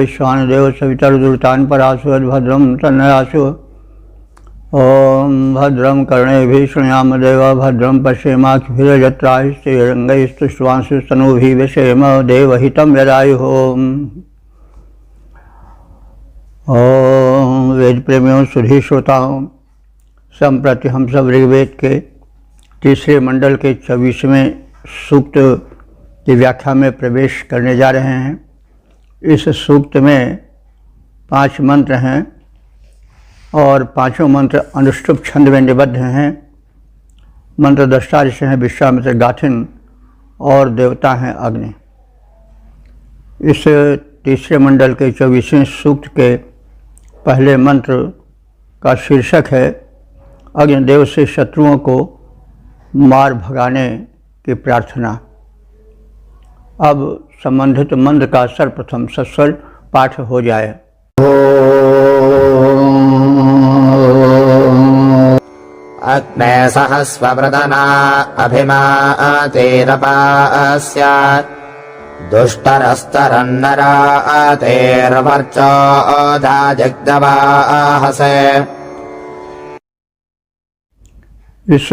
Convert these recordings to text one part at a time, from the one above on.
विश्वान देव सवितर्दुर्तान् परासु भद्रं तन्नयासु। ओम भद्रं कर्णेभिः शृणुयाम देवा भद्रं पश्येमाक्षभिर्यजत्राः स्थिरैरङ्गैस्तुष्टुवांशुस्तनूभिः व्यसेम देवहितं यदायुः। ओम वेद प्रेमियों सुधी श्रोताओं, संप्रति हम सब ऋग्वेद के तीसरे मंडल के 24वें सूक्त की व्याख्या में प्रवेश करने जा रहे हैं। इस सूक्त में 5 मंत्र हैं और पांचों मंत्र अनुष्टुप छंद में निबद्ध हैं। मंत्र दृष्टा ऋषि हैं विश्वामित्र गाथिन और देवता हैं अग्नि। इस तीसरे मंडल के 24वें सूक्त के पहले मंत्र का शीर्षक है अग्निदेव से शत्रुओं को मार भगाने की प्रार्थना। अब संबंधित मंत्र का सर्वप्रथम सस्वर पाठ हो जाए। अग्ने सहस्ववृतना अभिमातेरपास्यात् दुष्टरस्तरन्नरातेर्वर्चोधा जग्दवाहसे। इस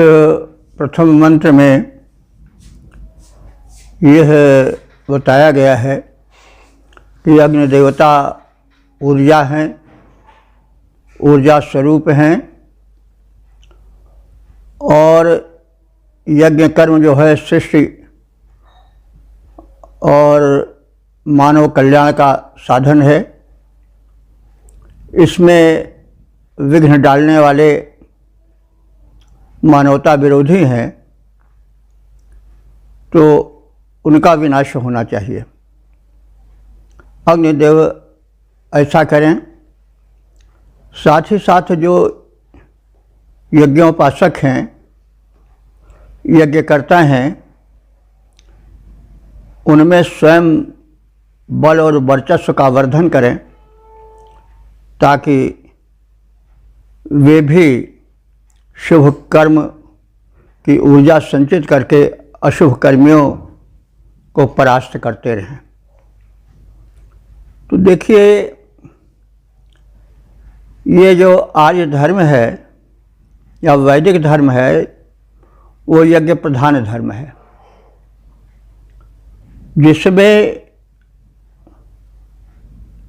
प्रथम मंत्र में यह बताया गया है कि अग्नि देवता ऊर्जा हैं, ऊर्जा स्वरूप हैं और यज्ञ कर्म जो है सृष्टि और मानव कल्याण का साधन है। इसमें विघ्न डालने वाले मानवता विरोधी हैं तो उनका विनाश होना चाहिए। अग्निदेव ऐसा करें। साथ ही साथ जो यज्ञोपासक हैं, यज्ञकर्ता हैं, उनमें स्वयं बल और वर्चस्व का वर्धन करें ताकि वे भी शुभ कर्म की ऊर्जा संचित करके अशुभ कर्मियों को परास्त करते रहें। तो देखिए, ये जो आर्य धर्म है या वैदिक धर्म है वो यज्ञ प्रधान धर्म है, जिसमें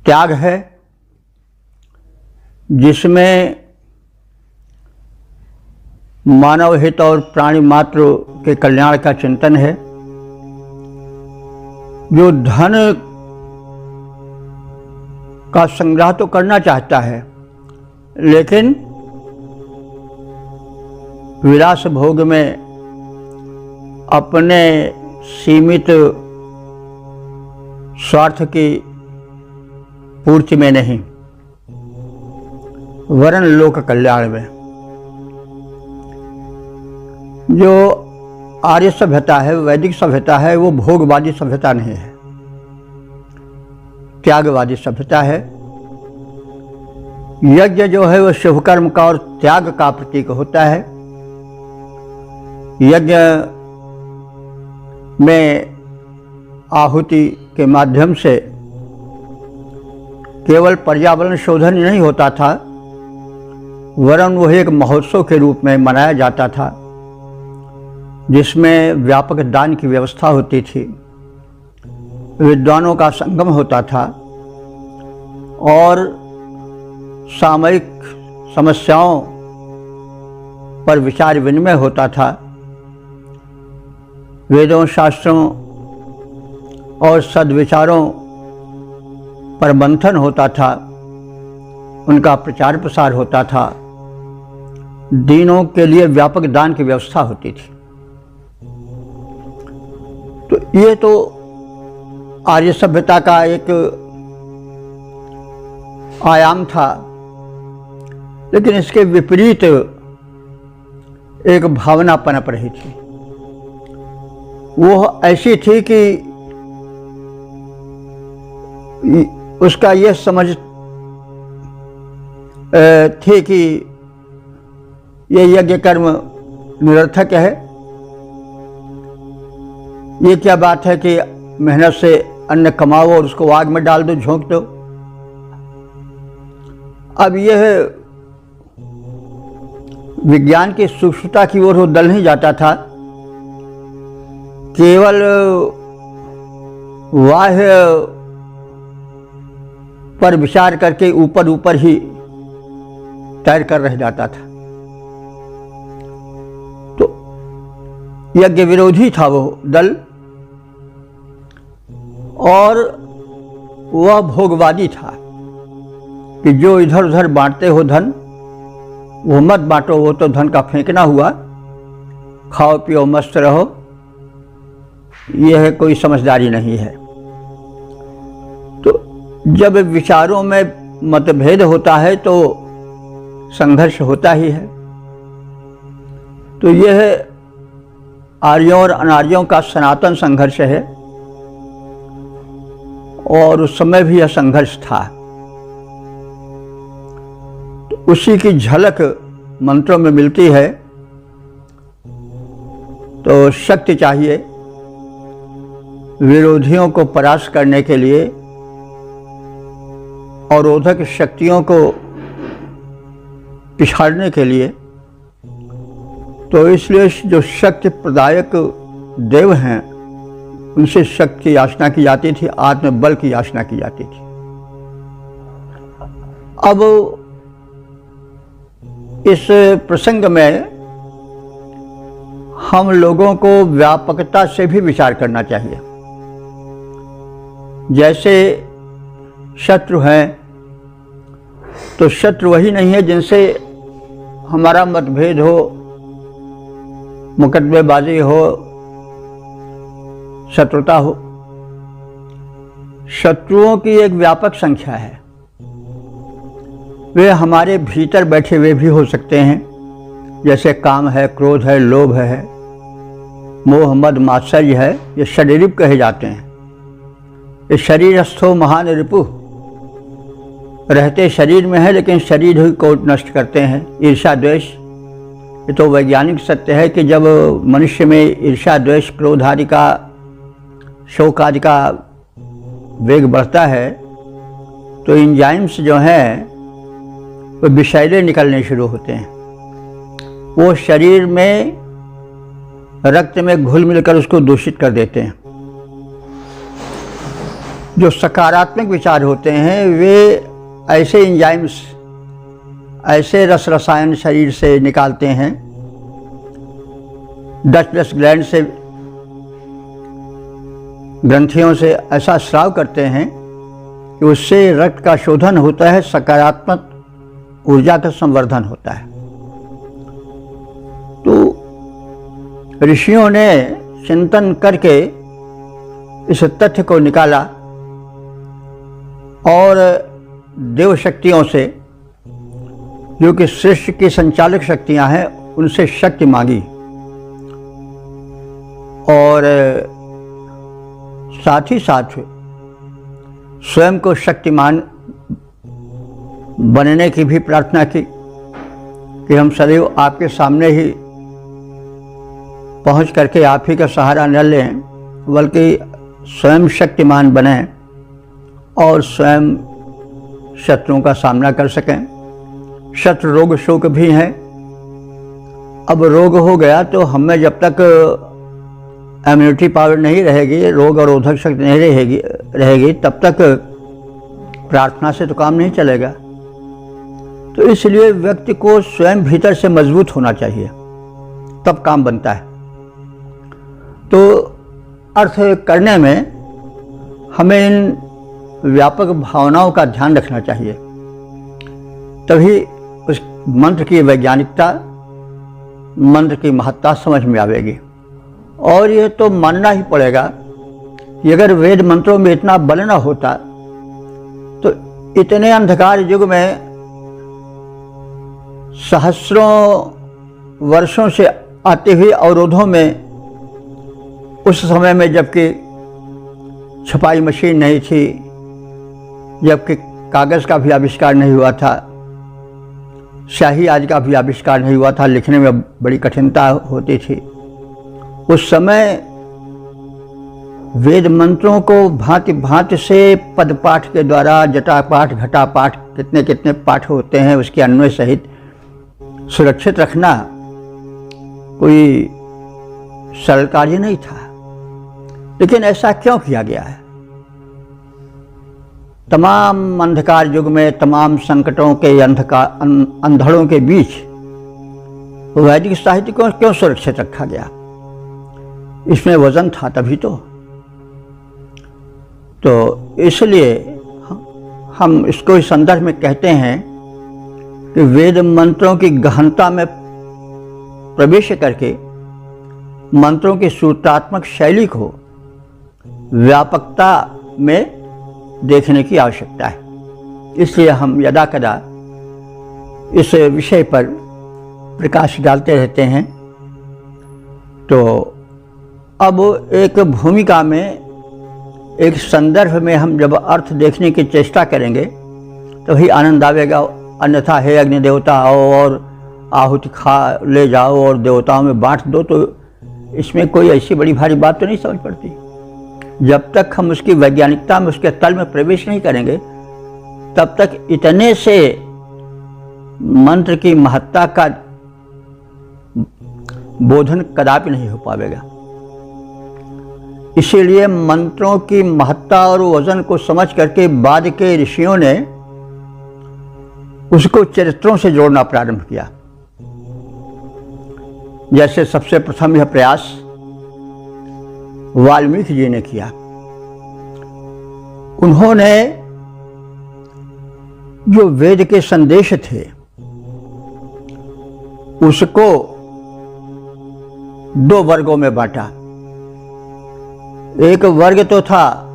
त्याग है, जिसमें मानव हित और प्राणी मात्र के कल्याण का चिंतन है। जो धन का संग्रह तो करना चाहता है लेकिन विलास भोग में अपने सीमित स्वार्थ की पूर्ति में नहीं, वरन लोक कल्याण में। जो आर्य सभ्यता है, वैदिक सभ्यता है, वो भोगवादी सभ्यता नहीं है, त्यागवादी सभ्यता है। यज्ञ जो है वो शुभ कर्म का और त्याग का प्रतीक होता है। यज्ञ में आहुति के माध्यम से केवल पर्यावरण शोधन नहीं होता था, वरन वह एक महोत्सव के रूप में मनाया जाता था जिसमें व्यापक दान की व्यवस्था होती थी, विद्वानों का संगम होता था और सामयिक समस्याओं पर विचार विनिमय होता था। वेदों, शास्त्रों और सद्विचारों पर मंथन होता था, उनका प्रचार प्रसार होता था, दीनों के लिए व्यापक दान की व्यवस्था होती थी। तो ये तो आर्य सभ्यता का एक आयाम था, लेकिन इसके विपरीत एक भावना पनप रही थी। वो ऐसी थी कि उसका यह समझ थी कि ये यज्ञ कर्म निरर्थक है। ये क्या बात है कि मेहनत से अन्न कमाओ और उसको आग में डाल दो, झोंक दो। अब यह विज्ञान की सूक्ष्मता की ओर वो दल नहीं जाता था, केवल बाह्य पर विचार करके ऊपर ऊपर ही तैर कर रह जाता था। तो यज्ञ विरोधी था वो दल, और वह भोगवादी था कि जो इधर उधर बांटते हो धन, वो मत बांटो, वो तो धन का फेंकना हुआ, खाओ पियो मस्त रहो, यह कोई समझदारी नहीं है। तो जब विचारों में मतभेद होता है तो संघर्ष होता ही है। तो यह आर्यों और अनार्यों का सनातन संघर्ष है, और उस समय भी यह संघर्ष था। तो उसी की झलक मंत्रों में मिलती है। तो शक्ति चाहिए विरोधियों को परास्त करने के लिए, अवरोधक शक्तियों को पिछाड़ने के लिए। तो इसलिए जो शक्ति प्रदायक देव हैं, उनसे शक्ति की याचना की जाती थी, आत्मबल की याचना की जाती थी। अब इस प्रसंग में हम लोगों को व्यापकता से भी विचार करना चाहिए। जैसे शत्रु हैं, तो शत्रु वही नहीं है जिनसे हमारा मतभेद हो, मुकदमेबाजी हो, शत्रुता हो। शत्रुओं की एक व्यापक संख्या है। वे हमारे भीतर बैठे हुए भी हो सकते हैं, जैसे काम है, क्रोध है, लोभ है, मोह मद मात्सर्य है, ये शारीरिक कहे जाते हैं। ये शरीरस्थो महान रिपु, रहते शरीर में है लेकिन शरीर ही को नष्ट करते हैं। ईर्ष्या द्वेष, ये तो वैज्ञानिक सत्य है कि जब मनुष्य में ईर्ष्या द्वेष क्रोध आदि का, शोक आदि का वेग बढ़ता है तो एंजाइम्स जो हैं वो विषैले निकलने शुरू होते हैं। वो शरीर में रक्त में घुल मिलकर उसको दूषित कर देते हैं। जो सकारात्मक विचार होते हैं वे ऐसे एंजाइम्स, ऐसे रस रसायन शरीर से निकालते हैं, डच ग्लैंड से, ग्रंथियों से ऐसा स्राव करते हैं कि उससे रक्त का शोधन होता है, सकारात्मक ऊर्जा का संवर्धन होता है। तो ऋषियों ने चिंतन करके इस तथ्य को निकाला और देव शक्तियों से, जो कि सृष्टि की संचालक शक्तियां हैं, उनसे शक्ति मांगी और साथ ही साथ स्वयं को शक्तिमान बनने की भी प्रार्थना की कि हम सदैव आपके सामने ही पहुंच करके आप ही का सहारा न लें, बल्कि स्वयं शक्तिमान बने और स्वयं शत्रुओं का सामना कर सकें। शत्रु रोग शोक भी हैं। अब रोग हो गया तो हमें जब तक इम्यूनिटी पावर नहीं रहेगी, रोग और रोधक शक्ति नहीं रहेगी तब तक प्रार्थना से तो काम नहीं चलेगा। तो इसलिए व्यक्ति को स्वयं भीतर से मजबूत होना चाहिए, तब काम बनता है। तो अर्थ करने में हमें इन व्यापक भावनाओं का ध्यान रखना चाहिए, तभी उस मंत्र की वैज्ञानिकता, मंत्र की महत्ता समझ में आवेगी। और यह तो मानना ही पड़ेगा कि अगर वेद मंत्रों में इतना बल न होता तो इतने अंधकार युग में सहस्रों वर्षों से आते हुए अवरोधों में, उस समय में जबकि छपाई मशीन नहीं थी, जबकि कागज़ का भी आविष्कार नहीं हुआ था, स्याही आदि का भी आविष्कार नहीं हुआ था, लिखने में बड़ी कठिनता होती थी, उस समय वेद मंत्रों को भांति भांति से पद पाठ के द्वारा, जटा पाठ, घटा पाठ, कितने कितने पाठ होते हैं, उसके अन्वय सहित सुरक्षित रखना कोई सरल कार्य नहीं था। लेकिन ऐसा क्यों किया गया है? तमाम अंधकार युग में, तमाम संकटों के अंधड़ों के बीच वैदिक साहित्य को क्यों सुरक्षित रखा गया? इसमें वजन था तभी तो इसलिए हम इसको इस संदर्भ में कहते हैं कि वेद मंत्रों की गहनता में प्रवेश करके मंत्रों की सूत्रात्मक शैली को व्यापकता में देखने की आवश्यकता है। इसलिए हम यदा कदा इस विषय पर प्रकाश डालते रहते हैं। तो अब एक भूमिका में, एक संदर्भ में हम जब अर्थ देखने की चेष्टा करेंगे तो ही आनंद आवेगा। अन्यथा हे अग्नि देवता आओ और आहुति खा ले जाओ और देवताओं में बांट दो, तो इसमें कोई ऐसी बड़ी भारी बात तो नहीं समझ पड़ती। जब तक हम उसकी वैज्ञानिकता में, उसके तल में प्रवेश नहीं करेंगे, तब तक इतने से मंत्र की महत्ता का बोधन कदापि नहीं हो पाएगा। इसीलिए मंत्रों की महत्ता और वजन को समझ करके बाद के ऋषियों ने उसको चरित्रों से जोड़ना प्रारंभ किया। जैसे सबसे प्रथम यह प्रयास वाल्मीकि जी ने किया। उन्होंने जो वेद के संदेश थे उसको दो वर्गों में बांटा। एक वर्ग तो था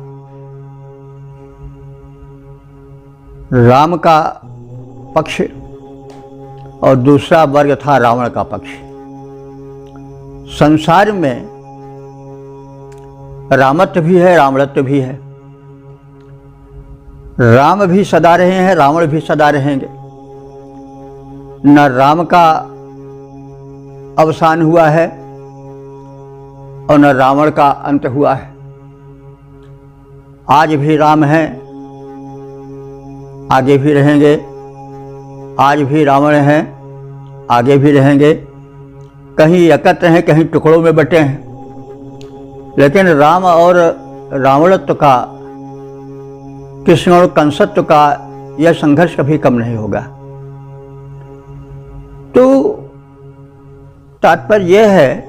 राम का पक्ष और दूसरा वर्ग था रावण का पक्ष। संसार में रामत्व भी है, रावणत्व भी है। राम भी सदा रहे हैं, रावण भी सदा रहेंगे। न राम का अवसान हुआ है और न रावण का अंत हुआ है। आज भी राम हैं, आगे भी रहेंगे। आज भी रावण हैं, आगे भी रहेंगे। कहीं एकत्र हैं, कहीं टुकड़ों में बटे हैं, लेकिन राम और रावणत्व का, कृष्ण और कंसत्व का यह संघर्ष कभी कम नहीं होगा। तो तात्पर्य यह है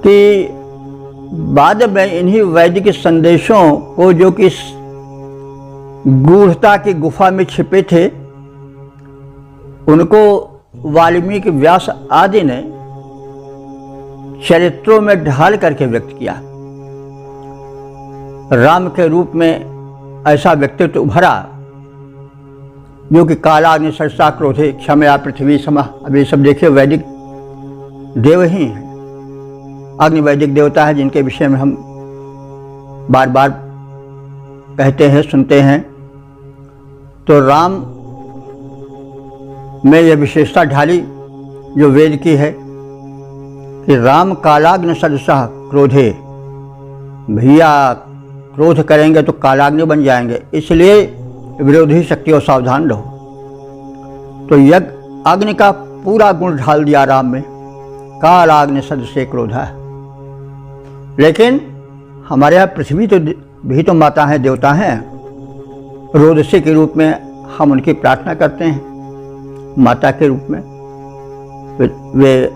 कि बाद में इन्हीं वैदिक संदेशों को, जो कि गूढ़ता की गुफा में छिपे थे, उनको वाल्मीकि, व्यास आदि ने चरित्रों में ढाल करके व्यक्त किया। राम के रूप में ऐसा व्यक्तित्व उभरा जो कि कालाग्नि सरसा क्रोधे क्षमया पृथ्वी समा। अब ये सब देखिए वैदिक देव ही हैं, अग्नि वैदिक देवता है, जिनके विषय में हम बार बार कहते हैं, सुनते हैं। तो राम में यह विशेषता ढाली जो वेद की है कि राम कालाग्नि सदृशः क्रोधे। भैया क्रोध करेंगे तो कालाग्नि बन जाएंगे, इसलिए विरोधी शक्तियों सावधान रहो। तो यज्ञ अग्नि का पूरा गुण ढाल दिया राम में, कालाग्नि सदृश क्रोध है। लेकिन हमारे यहाँ पृथ्वी तो भी तो माता हैं, देवता हैं। रोदसी के रूप में हम उनकी प्रार्थना करते हैं, माता के रूप में। वे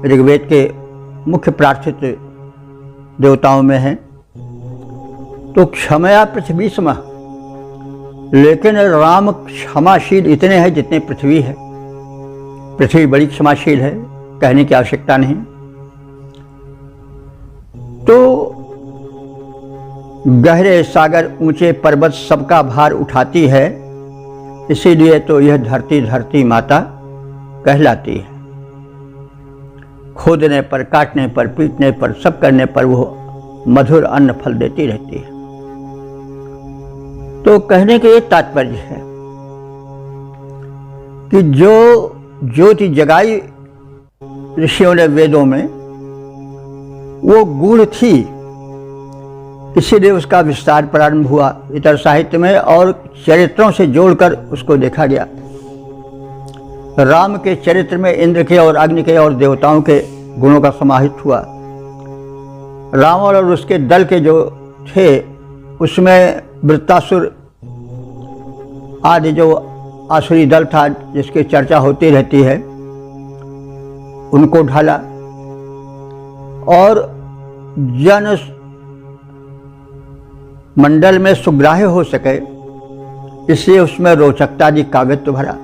ऋग्वेद के मुख्य प्रार्थित देवताओं में हैं। तो क्षमया पृथ्वी समा, लेकिन राम क्षमाशील इतने हैं जितने पृथ्वी है। पृथ्वी बड़ी क्षमाशील है, कहने की आवश्यकता नहीं। तो गहरे सागर, ऊंचे पर्वत सबका भार उठाती है, इसीलिए तो यह धरती धरती माता कहलाती है। खोदने पर, काटने पर, पीटने पर, सब करने पर वो मधुर अन्न फल देती रहती है। तो कहने के ये तात्पर्य है कि जो ज्योति जगाई ऋषियों ने वेदों में, वो गूढ़ थी, इसीलिए उसका विस्तार प्रारंभ हुआ इतर साहित्य में और चरित्रों से जोड़कर उसको देखा गया। राम के चरित्र में इंद्र के और अग्नि के और देवताओं के गुणों का समाहित हुआ। रावण और उसके दल के जो थे उसमें वृत्तासुर आदि जो आसुरी दल था जिसकी चर्चा होती रहती है उनको ढाला और जन मंडल में सुग्राह्य हो सके इसलिए उसमें रोचकता दी, काव्यत्व भरा।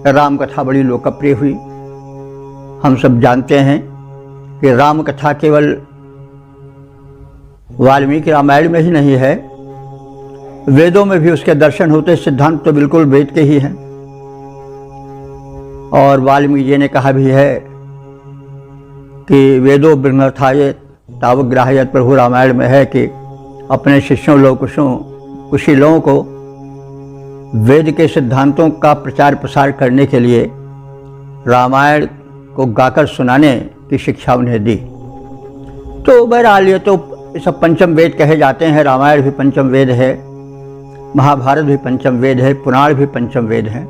राम कथा बड़ी लोकप्रिय हुई। हम सब जानते हैं कि राम कथा केवल वाल्मीकि रामायण में ही नहीं है, वेदों में भी उसके दर्शन होते। सिद्धांत तो बिल्कुल वेद के ही हैं और वाल्मीकि जी ने कहा भी है कि वेदो ब्रह्मर्थाय तावग्राह्यत प्रभु रामायण में है कि अपने शिष्यों कुशीलों को वेद के सिद्धांतों का प्रचार प्रसार करने के लिए रामायण को गाकर सुनाने की शिक्षा उन्हें दी। तो बहरहाल ये तो सब पंचम वेद कहे जाते हैं। रामायण भी पंचम वेद है, महाभारत भी पंचम वेद है, पुराण भी पंचम वेद है।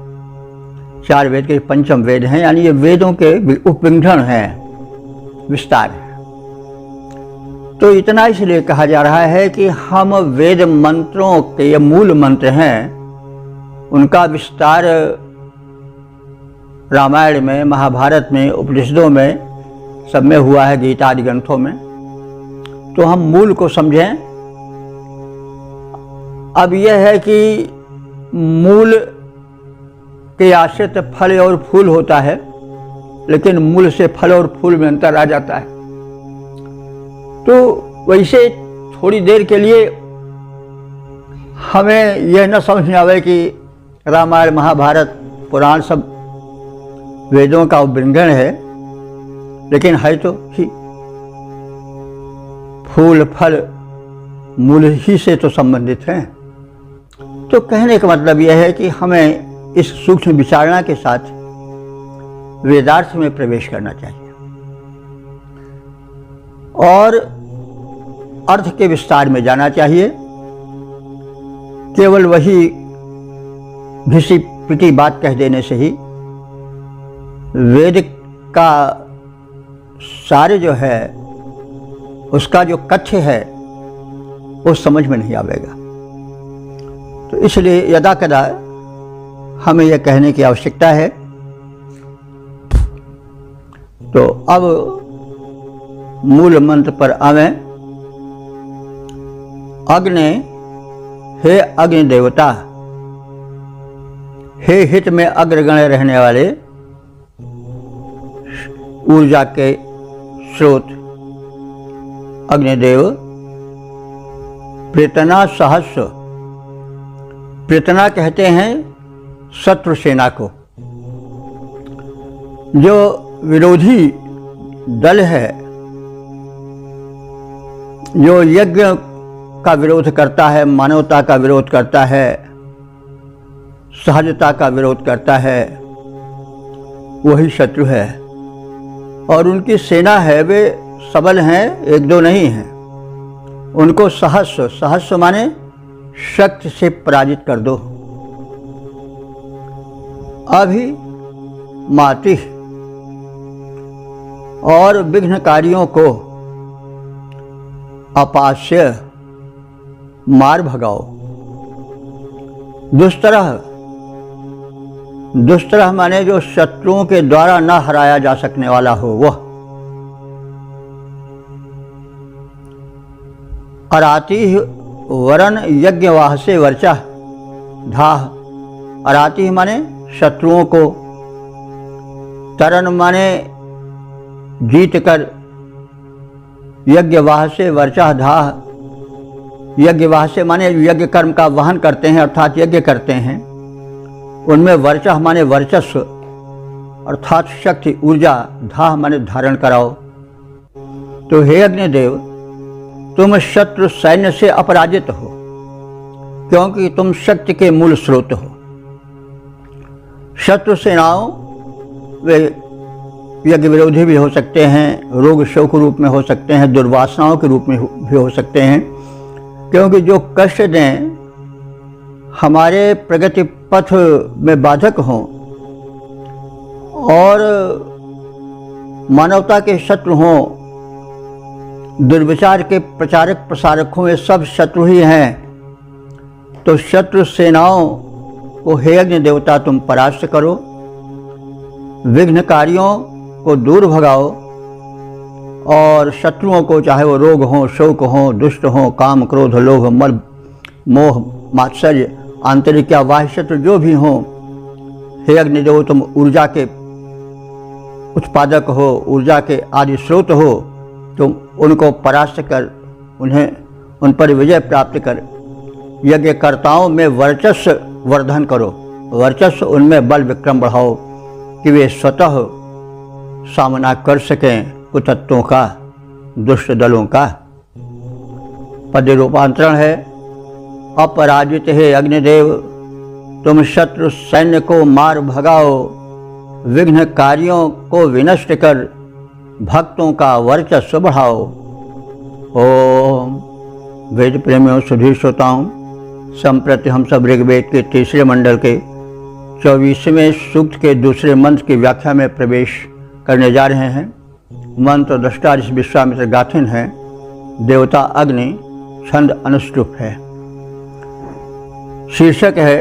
4 वेद के पंचम वेद हैं, यानी ये वेदों के उपविंगण हैं, विस्तार है। तो इतना इसलिए कहा जा रहा है कि हम वेद मंत्रों के ये मूल मंत्र हैं उनका विस्तार रामायण में, महाभारत में, उपनिषदों में, सब में हुआ है, गीता आदि ग्रंथों में। तो हम मूल को समझें। अब यह है कि मूल के आश्रित फल और फूल होता है, लेकिन मूल से फल और फूल में अंतर आ जाता है। तो वैसे थोड़ी देर के लिए हमें यह न समझ में आवे कि रामायण, महाभारत, पुराण सब वेदों का उपविंगण है, लेकिन है तो ही फूल फल मूल ही से तो संबंधित हैं। तो कहने का मतलब यह है कि हमें इस सूक्ष्म विचारणा के साथ वेदार्थ में प्रवेश करना चाहिए और अर्थ के विस्तार में जाना चाहिए। केवल वही घिसी पिटी बात कह देने से ही वेद का सारे जो है उसका जो कथ्य है वो समझ में नहीं आवेगा। तो इसलिए यदा कदा हमें यह कहने की आवश्यकता है। तो अब मूल मंत्र पर आवें। अग्नि, हे अग्नि देवता, हे हित में अग्रगण रहने वाले ऊर्जा के स्रोत अग्निदेव, प्रेतना सहस्र, प्रेतना कहते हैं शत्रु सेना को। जो विरोधी दल है, जो यज्ञ का विरोध करता है, मानवता का विरोध करता है, सहजता का विरोध करता है, वही शत्रु है। और उनकी सेना है, वे सबल हैं, एक दो नहीं हैं। उनको सहस्र, सहस्र माने शक्ति से पराजित कर दो। अभी माति, और विघ्नकारियों को अपास्य, मार भगाओ। दुष्टरह, दुष्टरह माने जो शत्रुओं के द्वारा न हराया जा सकने वाला हो वह। अरातिह वरन यज्ञवाह से वर्चा धाह। अरातिह माने शत्रुओं को, तरन माने जीत कर, यज्ञवाह से वर्चा धाह। यज्ञवाह से माने यज्ञ कर्म का वहन करते हैं अर्थात यज्ञ करते हैं। उनमें वर्चा माने वर्चस्व अर्थात शक्ति, ऊर्जा, धाह माने धारण कराओ। तो हे अग्निदेव, तुम शत्रु सैन्य से अपराजित हो, क्योंकि तुम शक्ति के मूल स्रोत हो। शत्रु सेनाओं वे यज्ञ विरोधी भी हो सकते हैं, रोग शोक रूप में हो सकते हैं, दुर्वासनाओं के रूप में भी हो सकते हैं, क्योंकि जो कष्ट दें, हमारे प्रगति पथ में बाधक हों और मानवता के शत्रु हों, दुर्विचार के प्रचारक प्रसारक हों, ये सब शत्रु ही हैं। तो शत्रु सेनाओं को हे अग्नि देवता तुम परास्त करो, विघ्नकारियों को दूर भगाओ और शत्रुओं को, चाहे वो रोग हों, शोक हों, दुष्ट हों, काम क्रोध लोभ मल मोह मात्सर्य आंतरिक या बाह्य शत्रु जो भी हों, हे अग्निदेव तुम ऊर्जा के उत्पादक हो, ऊर्जा के आदि स्रोत हो, तुम उनको परास्त कर उन पर विजय प्राप्त कर यज्ञकर्ताओं में वर्चस्व वर्धन करो, वर्चस्व उनमें बल विक्रम बढ़ाओ कि वे स्वतः सामना कर सकें कुतत्वों का, दुष्ट दलों का। पद रूपांतरण है अपराजित हे अग्निदेव तुम शत्रु सैन्य को मार भगाओ, विघ्नकारियों को विनष्ट कर भक्तों का वर्चस्व बढ़ाओ। ओम। वेद प्रेमियों सुधीर श्रोताओं, संप्रति हम सब ऋग्वेद के तीसरे मंडल के 24वें सूक्त के दूसरे मंत्र की व्याख्या में प्रवेश करने जा रहे हैं। मंत्र दृष्टा ऋषि विश्वामित्र गाथिन है, देवता अग्नि, छंद अनुष्टुप है। शीर्षक है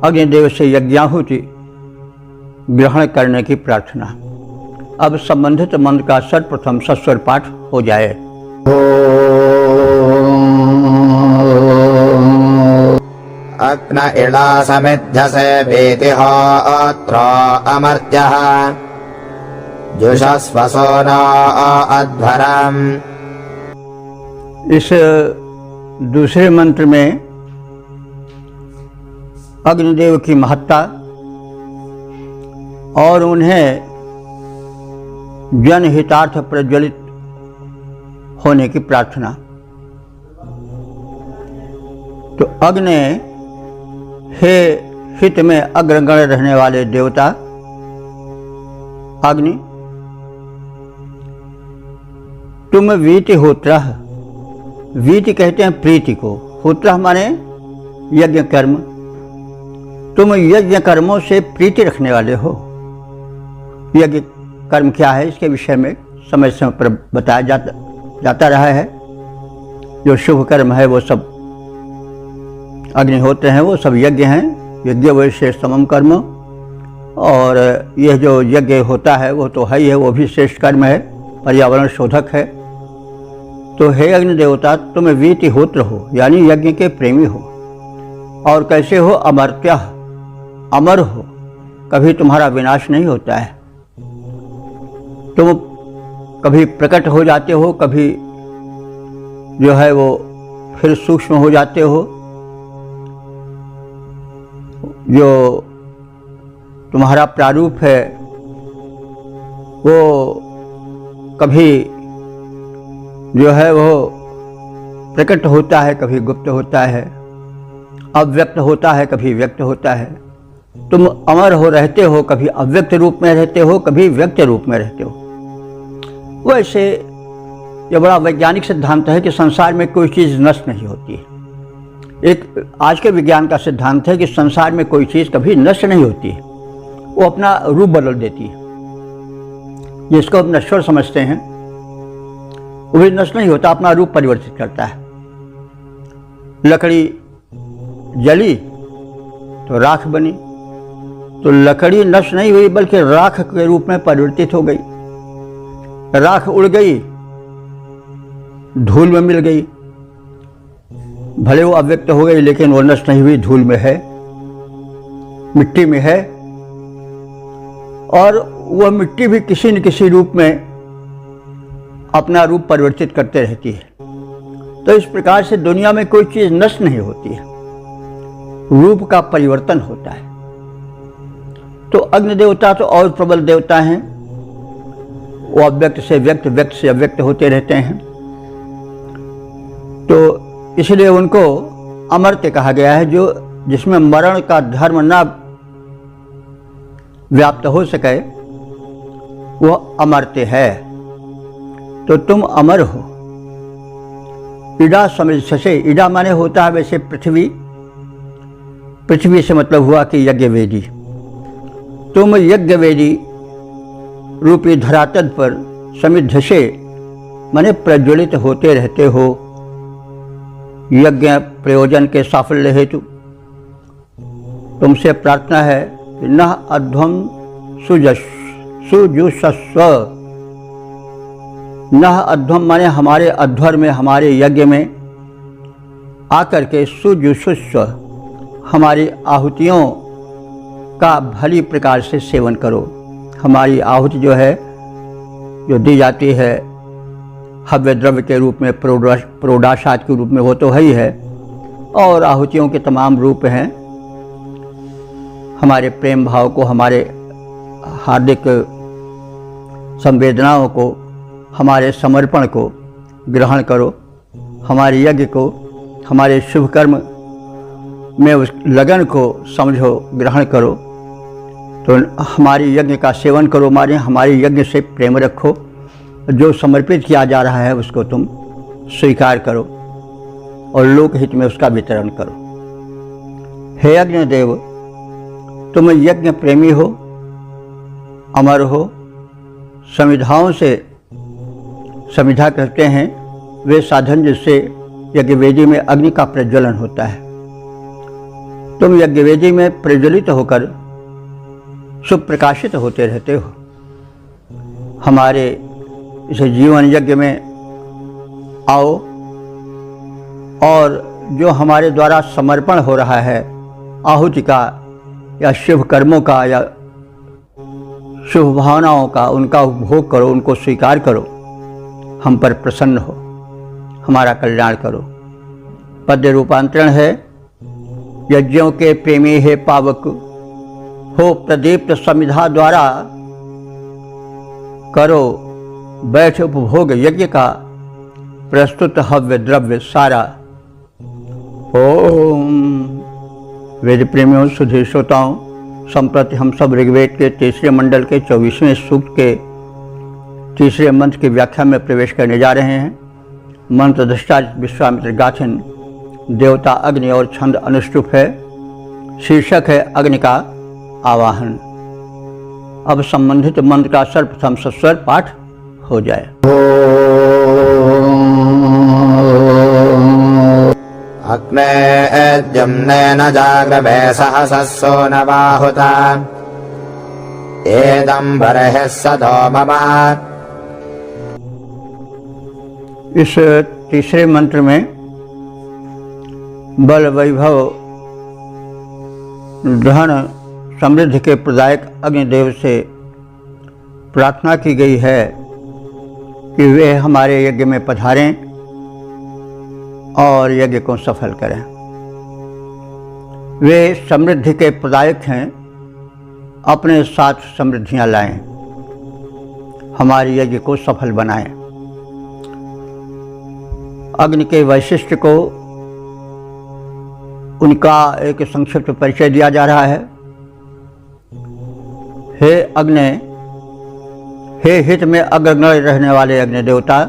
अग्निदेव से यज्ञाहुति ग्रहण करने की प्रार्थना। अब संबंधित मंत्र का सर्वप्रथम सस्वर पाठ हो जाए। अग्न इळा समिध्यसे वीतिहोत्र अमर्त्यः जुषस्वसो न अध्वरम्। इस दूसरे मंत्र में अग्निदेव की महत्ता और उन्हें जनहितार्थ प्रज्वलित होने की प्रार्थना। तो अग्नि हे हित में अग्रगण्य रहने वाले देवता अग्नि, तुम वीति होत्र, वीति कहते हैं प्रीति को, होत्र माने यज्ञ कर्म, तुम यज्ञ कर्मों से प्रीति रखने वाले हो। यज्ञ कर्म क्या है इसके विषय में समय समय पर बताया जाता रहा है। जो शुभ कर्म है वो सब अग्निहोत्र हैं, वो सब यज्ञ हैं। यज्ञ वैसे समम कर्म, और यह जो यज्ञ होता है वो तो है ही है, वो भी श्रेष्ठ कर्म है, पर्यावरण शोधक है। तो हे अग्नि देवता तुम वीति होत्र हो, यानी यज्ञ के प्रेमी हो। और कैसे हो? अमर्त्य, अमर हो, कभी तुम्हारा विनाश नहीं होता है। तुम कभी प्रकट हो जाते हो, कभी जो है वो फिर सूक्ष्म हो जाते हो। जो तुम्हारा प्रारूप है वो कभी जो है वो प्रकट होता है, कभी गुप्त होता है, अव्यक्त होता है, कभी व्यक्त होता है। तुम अमर हो रहते हो, कभी अव्यक्त रूप में रहते हो, कभी व्यक्त रूप में रहते हो। वैसे ये बड़ा वैज्ञानिक सिद्धांत है कि संसार में कोई चीज़ नष्ट नहीं होती है। एक आज के विज्ञान का सिद्धांत है कि संसार में कोई चीज़ कभी नष्ट नहीं होती है, वो अपना रूप बदल देती है। जिसको हम नश्वर समझते हैं वो भी नष्ट नहीं होता, अपना रूप परिवर्तित करता है। लकड़ी जली तो राख बनी, तो लकड़ी नष्ट नहीं हुई बल्कि राख के रूप में परिवर्तित हो गई। राख उड़ गई, धूल में मिल गई, भले वो अव्यक्त हो गई लेकिन वो नष्ट नहीं हुई, धूल में है, मिट्टी में है। और वह मिट्टी भी किसी न किसी रूप में अपना रूप परिवर्तित करते रहती है। तो इस प्रकार से दुनिया में कोई चीज़ नष्ट नहीं होती है, रूप का परिवर्तन होता है। तो अग्नि देवता तो और प्रबल देवता हैं, वो अव्यक्त से व्यक्त, व्यक्त से अव्यक्त होते रहते हैं। तो इसलिए उनको अमर्त्य कहा गया है, जो जिसमें मरण का धर्म न व्याप्त हो सके वह अमर्त्य है। तो तुम अमर हो, इडा समिधसे, इडा माने होता है वैसे पृथ्वी, पृथ्वी से मतलब हुआ कि यज्ञ वेदी। तुम यज्ञ वेदी रूपी धरातल पर समिधसे माने प्रज्वलित होते रहते हो यज्ञ प्रयोजन के साफल्य हेतु। तुमसे प्रार्थना है कि न अध्वम सुजुषस्व, न अध्वम माने हमारे अध्वर में, हमारे यज्ञ में आकर के सुजुषस्व हमारी आहुतियों का भली प्रकार से सेवन करो। हमारी आहुति जो है, जो दी जाती है हव्य द्रव्य के रूप में, प्रोडाशाद के रूप में, वो तो है ही है, और आहुतियों के तमाम रूप हैं। हमारे प्रेम भाव को, हमारे हार्दिक संवेदनाओं को, हमारे समर्पण को ग्रहण करो। हमारे यज्ञ को, हमारे शुभ कर्म में उस लगन को समझो, ग्रहण करो। तो हमारी यज्ञ का सेवन करो, हमारे यज्ञ से प्रेम रखो। जो समर्पित किया जा रहा है उसको तुम स्वीकार करो और लोकहित में उसका वितरण करो। हे अग्निदेव, तुम यज्ञ प्रेमी हो, अमर हो। समिधाओं से, समिधा कहते हैं वे साधन जिससे यज्ञवेदी में अग्नि का प्रज्वलन होता है। तुम यज्ञवेदी में प्रज्वलित होकर सुप्रकाशित होते रहते हो। हमारे इस जीवन यज्ञ में आओ और जो हमारे द्वारा समर्पण हो रहा है आहुति का या शुभ कर्मों का या शुभ भावनाओं का, उनका उपभोग करो, उनको स्वीकार करो। हम पर प्रसन्न हो, हमारा कल्याण करो। पद्य रूपांतरण है, यज्ञों के प्रेमी हे पावक, हो प्रदीप्त समिधा द्वारा करो बैठ उपभोग यज्ञ का, प्रस्तुत हव्य द्रव्य सारा। ओम। वेद प्रेमियों, सुधीर श्रोताओं, संप्रति हम सब ऋग्वेद के तीसरे मंडल के 24वें सूक्त के तीसरे मंत्र की व्याख्या में प्रवेश करने जा रहे हैं। मंत्र दृष्टा विश्वामित्र गाथन, देवता अग्नि और छंद अनुष्टुप है। शीर्षक है अग्नि का आवाहन। अब संबंधित मंत्र का सर्वप्रथम सस्वर पाठ हो जाए। अग्नेऽद्युम्नेन जाग्रवे सहसस्सो न बाहुता एदं बर्हिः सदो मम। इस तीसरे मंत्र में बल, वैभव, धन, समृद्धि के प्रदायक अग्निदेव से प्रार्थना की गई है कि वे हमारे यज्ञ में पधारें और यज्ञ को सफल करें। वे समृद्धि के प्रदायक हैं, अपने साथ समृद्धियां लाएं, हमारे यज्ञ को सफल बनाएं। अग्नि के वैशिष्ट को, उनका एक संक्षिप्त परिचय दिया जा रहा है। हे अग्नि, हे हित में अग्रगण्य रहने वाले अग्नि देवता,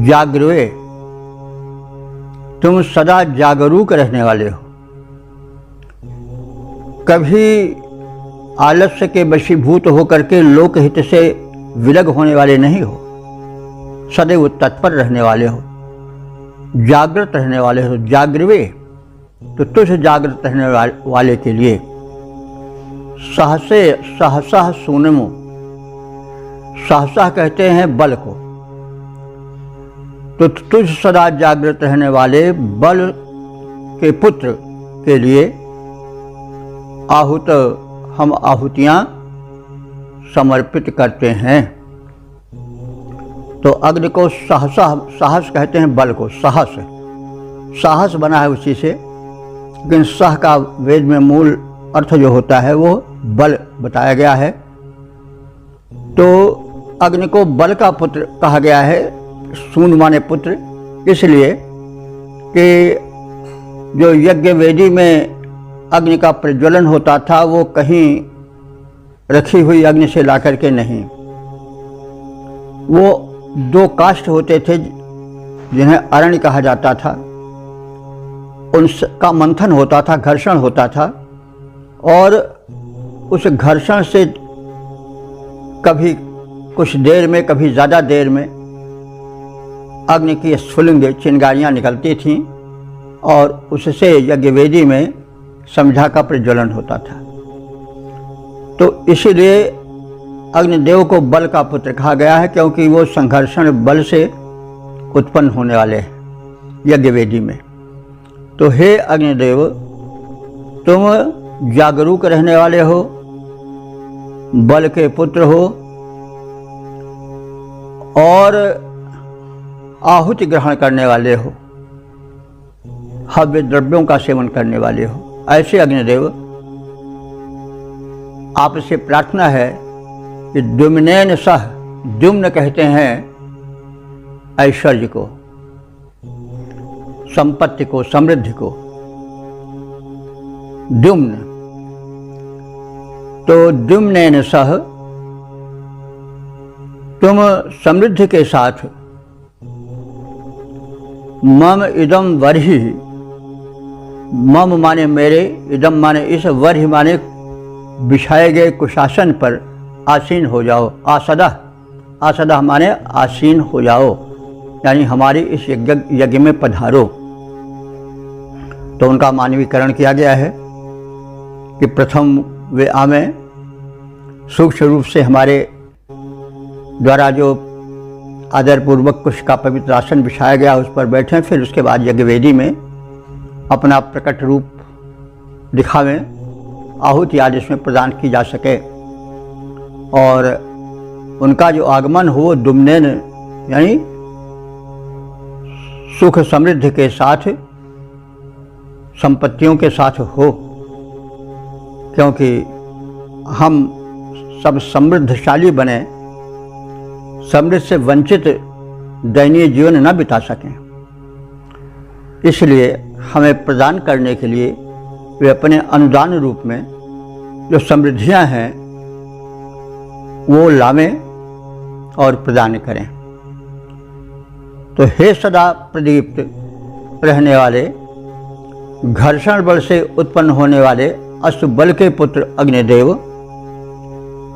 जागृवे, तुम सदा जागरूक रहने वाले हो। कभी आलस्य के वशीभूत होकर के लोकहित से विलग होने वाले नहीं हो, सदैव तत्पर रहने वाले हो, जागृत रहने वाले हो। जागृवे, तो तुझ जागृत रहने वाले के लिए सहसा सूनमो, सहसा कहते हैं बल को। तो तुझ सदा जागृत रहने वाले बल के पुत्र के लिए आहुत, हम आहुतियां समर्पित करते हैं। तो अग्नि को सहसा, साहस कहते हैं बल को, साहस, साहस बना है उसी से, लेकिन सह का वेद में मूल अर्थ जो होता है वो बल बताया गया है। तो अग्नि को बल का पुत्र कहा गया है, सून माने पुत्र, इसलिए कि जो यज्ञ वेदी में अग्नि का प्रज्वलन होता था वो कहीं रखी हुई अग्नि से लाकर के नहीं, वो दो काष्ठ होते थे जिन्हें अरण्य कहा जाता था, उनका मंथन होता था, घर्षण होता था, और उस घर्षण से कभी कुछ देर में, कभी ज़्यादा देर में अग्नि की स्फुलिंग चिंगारियाँ निकलती थीं और उससे यज्ञवेदी में समिधा का प्रज्वलन होता था। तो इसीलिए अग्निदेव को बल का पुत्र कहा गया है, क्योंकि वो संघर्षण बल से उत्पन्न होने वाले हैं यज्ञवेदी में। तो हे अग्निदेव, तुम जागरूक रहने वाले हो, बल के पुत्र हो और आहुति ग्रहण करने वाले हो, हव्य द्रव्यों का सेवन करने वाले हो। ऐसे अग्निदेव, आपसे प्रार्थना है कि द्युम्नेन सह, द्युम्न कहते हैं ऐश्वर्य को, संपत्ति को, समृद्धि को, द्युम्न। तो द्युम्नेन सह, तुम समृद्धि के साथ मम इदम वर्हि, मम माने मेरे, इदम माने इस, वर्हि माने बिछाए गए कुशासन पर आसीन हो जाओ। आसदा, आसदा माने आसीन हो जाओ, यानी हमारी इस यज्ञ में पधारो। तो उनका मानवीकरण किया गया है कि प्रथम वे आवें, सूक्ष्म रूप से हमारे द्वारा जो आदरपूर्वक कुश का पवित्र आसन बिछाया गया उस पर बैठें, फिर उसके बाद यज्ञवेदी में अपना प्रकट रूप दिखावें, आहुति आदि इसमें प्रदान की जा सके। और उनका जो आगमन हो दुम्नेन यानी सुख समृद्धि के साथ, संपत्तियों के साथ हो, क्योंकि हम सब समृद्धशाली बने, समृद्धि से वंचित दयनीय जीवन न बिता सकें। इसलिए हमें प्रदान करने के लिए वे अपने अनुदान रूप में जो समृद्धियां हैं वो लावें और प्रदान करें। तो हे सदा प्रदीप्त रहने वाले, घर्षण बल से उत्पन्न होने वाले अश्व बल के पुत्र अग्निदेव,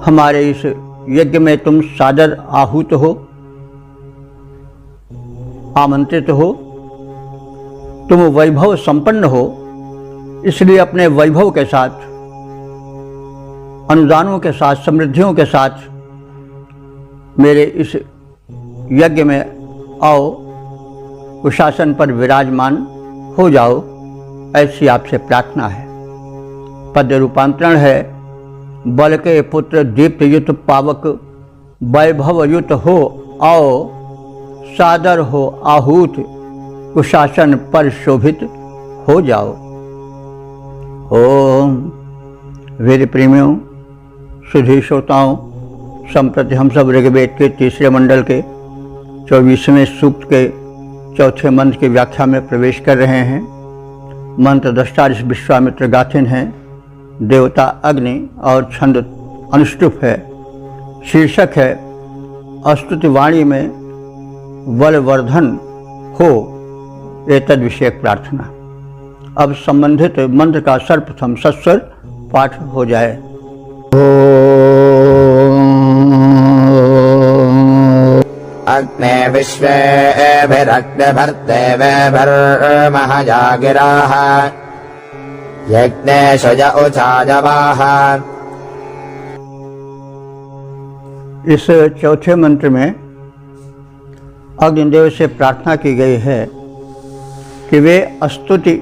हमारे इस यज्ञ में तुम सादर आहूत हो, आमंत्रित हो। तुम वैभव संपन्न हो, इसलिए अपने वैभव के साथ, अनुदानों के साथ, समृद्धियों के साथ मेरे इस यज्ञ में आओ, कुशासन पर विराजमान हो जाओ, ऐसी आपसे प्रार्थना है। पद रूपांतरण है, बल के पुत्र दीप्त युत पावक, वैभव युत हो आओ, सादर हो आहूत, कुशासन पर शोभित हो जाओ। ओम। वीर प्रेमियों, सुधी श्रोताओं, संप्रति हम सब ऋग्वेद के तीसरे मंडल के 24वें सूक्त के चौथे मंत्र की व्याख्या में प्रवेश कर रहे हैं। मंत्र दृष्टा विश्वामित्र गाथिन हैं, देवता अग्नि और छंद अनुष्टुप है। शीर्षक है स्तुति वाणी में बलवर्धन हो, एतद विषयक प्रार्थना। अब संबंधित मंत्र का सर्वप्रथम सस्वर पाठ हो जाए। अग्ने विश्वेभिरग्निभर्देवेभिर्महजागिराः यज्ञेशय उचाजवाः। इस चौथे मंत्र में अग्निदेव से प्रार्थना की गई है कि वे स्तुति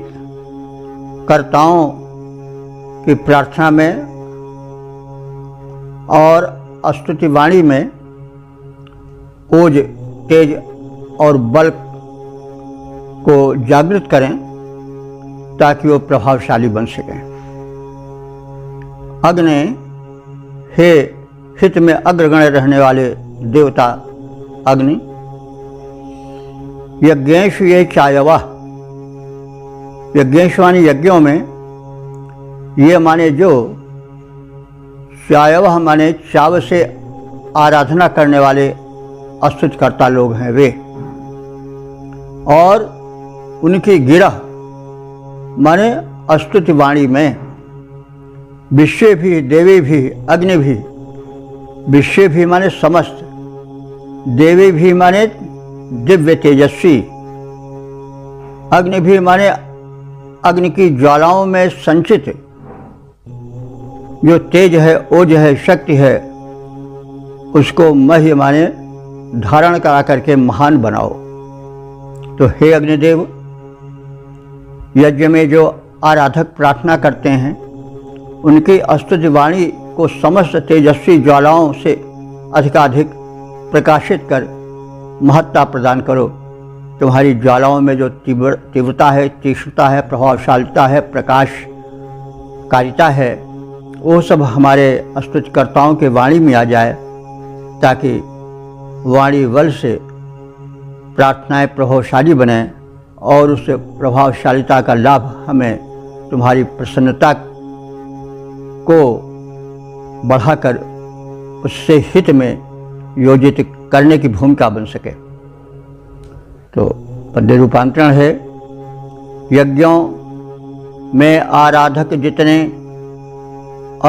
कर्ताओं की प्रार्थना में और स्तुति वाणी में ओज, तेज और बल को जागृत करें ताकि वो प्रभावशाली बन सकें। अग्नि, हे हित में अग्रगण्य रहने वाले देवता अग्नि, यज्ञेश ये चायवः, यज्ञेशवाणी यज्ञों में ये माने जो, चायवः माने चाव से आराधना करने वाले स्तुतिकर्ता लोग हैं वे। और उनकी गिरह माने स्तुति वाणी में विश्व भी, देवी भी, अग्नि भी। विश्व भी माने समस्त, देवी भी माने दिव्य तेजस्वी, अग्नि भी माने अग्नि की ज्वालाओं में संचित जो तेज है, ओज है, शक्ति है, उसको मह्य माने धारण करा करके महान बनाओ। तो हे अग्निदेव, यज्ञ में जो आराधक प्रार्थना करते हैं उनकी स्तुति वाणी को समस्त तेजस्वी ज्वालाओं से अधिकाधिक प्रकाशित कर महत्ता प्रदान करो। तुम्हारी ज्वालाओं में जो तीव्रता है, तीक्ष्णता है, प्रभावशालिता है, प्रकाशकारिता है, वो सब हमारे स्तुतिकर्ताओं के वाणी में आ जाए, ताकि वाणी बल से प्रार्थनाएं प्रभावशाली बने और उस प्रभावशालिता का लाभ हमें तुम्हारी प्रसन्नता को बढ़ाकर उससे हित में योजित करने की भूमिका बन सके। तो पद्य रूपांतरण है, यज्ञों में आराधक जितने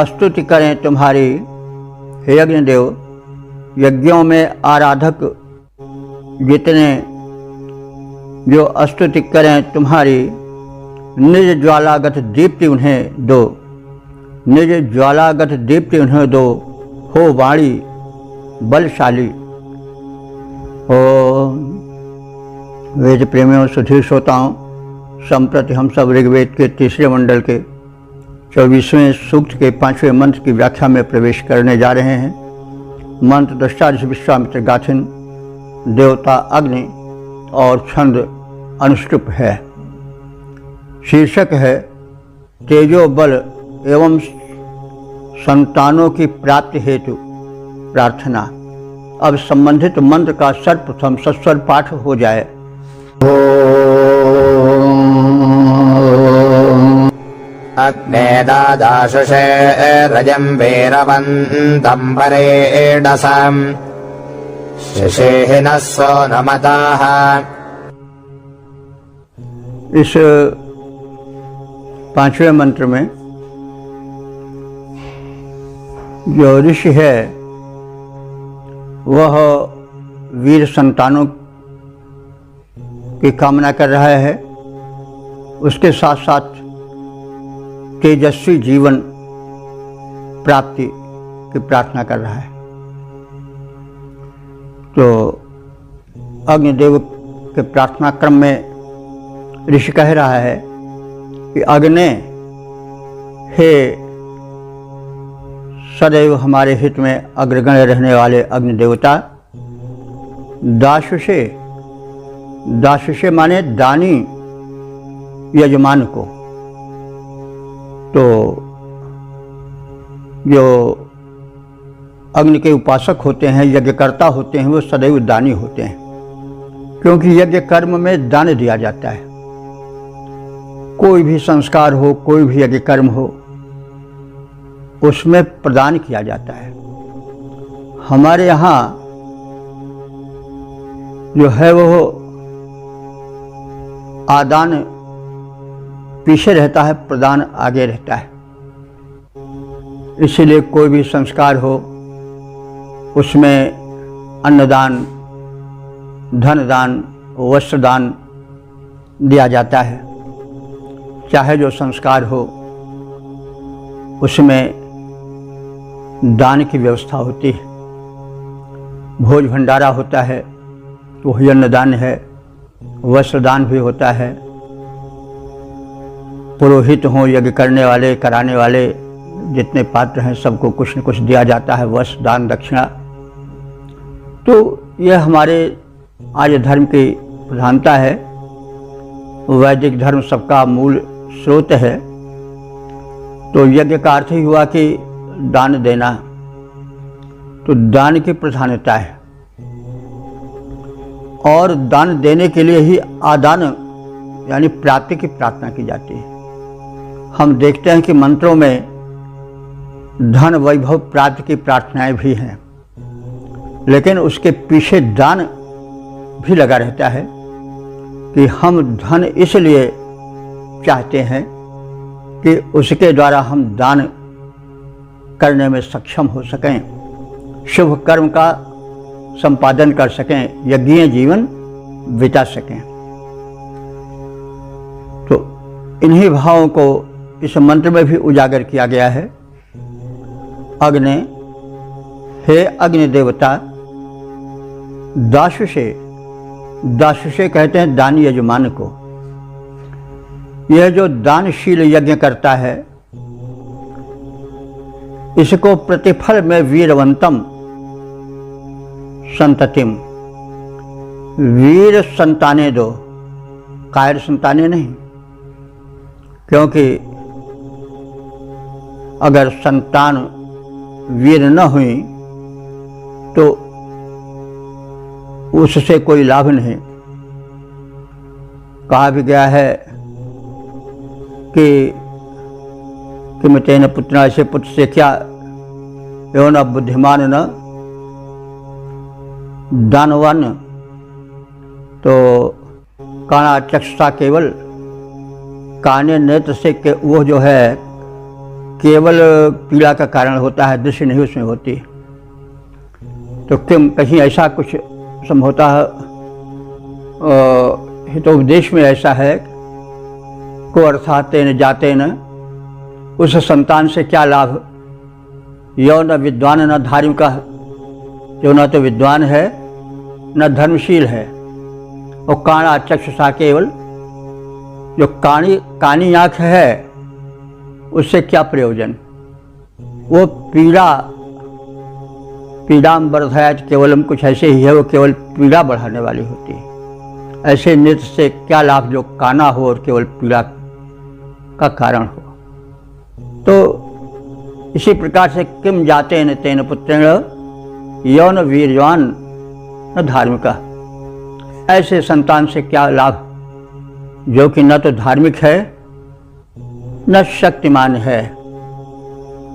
स्तुति करें तुम्हारी, हे अग्निदेव, यज्ञों में आराधक जितने जो स्तुति करें तुम्हारी, निज ज्वालागत दीप्ति उन्हें दो, निज ज्वालागत दीप्ति उन्हें दो, हो वाणी बलशाली। ओम वेद प्रेमियों, सुधीर श्रोताओं, संप्रति हम सब ऋग्वेद के तीसरे मंडल के 24वें सूक्त के 5वें मंत्र की व्याख्या में प्रवेश करने जा रहे हैं। मंत्र दृष्टा ऋषि विश्वामित्र गाथिन, देवता अग्नि और छंद अनुष्टुप है। शीर्षक है तेजो बल एवं संतानों की प्राप्ति हेतु प्रार्थना। अब संबंधित मंत्र का सर्वप्रथम सस्वर पाठ हो जाए। अग्ने दादाशुषे रजं वीरवन्तं परेडसं शिशेहिनः सोनमताः। इस 5वें मंत्र में जो ऋषि है वह वीर संतानों की कामना कर रहा है, उसके साथ साथ तेजस्वी जीवन प्राप्ति की प्रार्थना कर रहा है। तो अग्निदेव के प्रार्थना क्रम में ऋषि कह रहा है कि अग्नि, हे सदैव हमारे हित में अग्रगण्य रहने वाले अग्नि देवता, दाशुषे, दाशुषे माने दानी यजमान को। तो जो अग्नि के उपासक होते हैं, यज्ञकर्ता होते हैं, वो सदैव दानी होते हैं, क्योंकि यज्ञ कर्म में दान दिया जाता है। कोई भी संस्कार हो, कोई भी यज्ञ कर्म हो, उसमें प्रदान किया जाता है। हमारे यहाँ जो है वो आदान पीछे रहता है, प्रदान आगे रहता है। इसीलिए कोई भी संस्कार हो उसमें अन्नदान, धनदान, वस्त्रदान दिया जाता है। चाहे जो संस्कार हो उसमें दान की व्यवस्था होती है। भोज भंडारा होता है तो वही अन्नदान है, वस्त्रदान भी होता है। पुरोहित हों, यज्ञ करने वाले, कराने वाले जितने पात्र हैं, सबको कुछ न कुछ दिया जाता है, वस्त्र, दान, दक्षिणा। तो यह हमारे आर्य धर्म की प्रधानता है। वैदिक धर्म सबका मूल स्रोत है। तो यज्ञ का अर्थ ही हुआ कि दान देना, तो दान की प्रधानता है। और दान देने के लिए ही आदान यानी प्राप्ति की प्रार्थना की जाती है। हम देखते हैं कि मंत्रों में धन, वैभव प्राप्ति की प्रार्थनाएं भी हैं, लेकिन उसके पीछे दान भी लगा रहता है। कि हम धन इसलिए चाहते हैं कि उसके द्वारा हम दान करने में सक्षम हो सकें, शुभ कर्म का संपादन कर सकें, यज्ञीय जीवन बिता सकें। तो इन्हीं भावों को इस मंत्र में भी उजागर किया गया है। अग्नि, हे अग्नि देवता, दास से कहते हैं दान यजमान को। यह जो दानशील यज्ञ करता है, इसको प्रतिफल में वीरवंतम संततिम, वीर संतानें दो, कायर संतानें नहीं। क्योंकि अगर संतान वीर न हुई तो उससे कोई लाभ नहीं। कहा भी गया है कि मितेन पुत्र, ऐसे पुत्र से क्या, यो न बुद्धिमान न दानवान। तो काना चक्षुषा केवल, काने नेत्र से के वो जो है केवल पीड़ा का कारण होता है, दृष्टि नहीं उसमें होती। तो क्यों कहीं ऐसा कुछ संभवतः हितोपदेश में ऐसा है, को अर्थातेन जातेन, उस संतान से क्या लाभ, यो न विद्वान न धार्मिक, जो न तो विद्वान है न धर्मशील है। और काना चक्षुषा केवल, जो कानी आँख है उससे क्या प्रयोजन, वो पीड़ाम वर्धयत केवलम, कुछ ऐसे ही है, वो केवल पीड़ा बढ़ाने वाली होती है। ऐसे नेत्र से क्या लाभ जो काना हो और केवल पीड़ा का कारण हो। तो इसी प्रकार से किम जाते न तेन पुत्रेण यौन वीरवान न धार्मिका, ऐसे संतान से क्या लाभ जो कि न तो धार्मिक है न शक्तिमान है,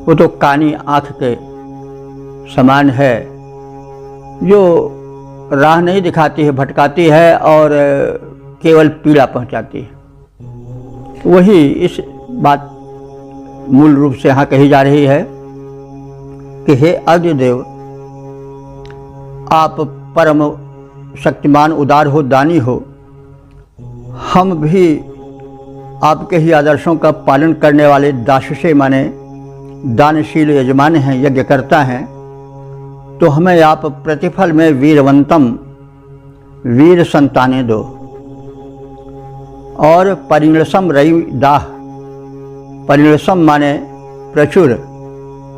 वो तो कानी आँख के समान है, जो राह नहीं दिखाती है, भटकाती है और केवल पीड़ा पहुंचाती है। वही इस बात मूल रूप से यहाँ कही जा रही है कि हे अग्निदेव, आप परम शक्तिमान, उदार हो, दानी हो। हम भी आपके ही आदर्शों का पालन करने वाले दाससे माने दानशील यजमान हैं, यज्ञकर्ता हैं। तो हमें आप प्रतिफल में वीरवंतम, वीर संतानें दो। और परिणसम रई दाह, परिणसम माने प्रचुर,